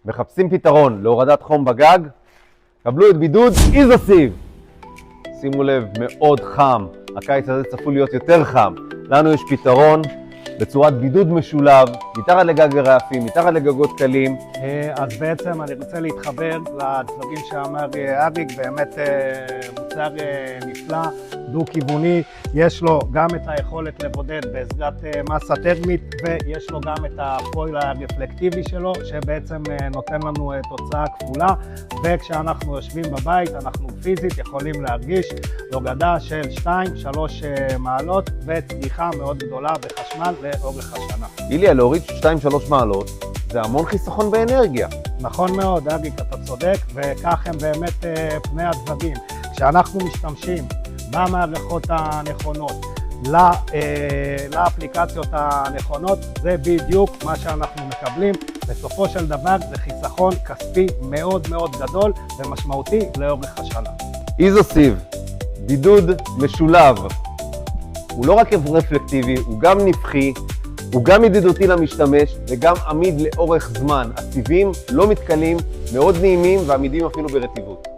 מחפשים פתרון להורדת חום בגג? קבלו את בידוד איזוסיב. שימו לב, מאוד חם. הקיץ הזה צפוי להיות יותר חם. לנו יש פתרון בצורת בידוד משולב, מתחת לגג הרעפים, מתחת לגגות קלים. אז בעצם אני רוצה להתחבר לדברים שאמר אריק, באמת מוצר נפלא, דו-כיווני, יש לו גם את היכולת לבודד בעזרת מסה טרמית, ויש לו גם את הפויל הרפלקטיבי שלו, שבעצם נותן לנו תוצאה כפולה, וכשאנחנו יושבים בבית, אנחנו פיזית יכולים להרגיש הורדה של 2-3 מעלות, וצריכה מאוד גדולה בחשמל לאורך השנה. איליה, להוריד 2-3 מעלות, זה המון חיסכון באנרגיה. נכון מאוד, אריק, אתה צודק, וכך הם באמת פני הדברים. כשאנחנו משתמשים במערכות הנכונות, לאפליקציות הנכונות, זה בדיוק מה שאנחנו מקבלים. בסופו של דבר זה חיסכון כספי מאוד מאוד גדול ומשמעותי לאורך השנה. איזוסיב, בידוד משולב. הוא לא רק רפלקטיבי, הוא גם נפחי, הוא גם ידידותי למשתמש וגם עמיד לאורך זמן. הסיבים לא מתכלים, מאוד נעימים ועמידים אפילו ברטיבות.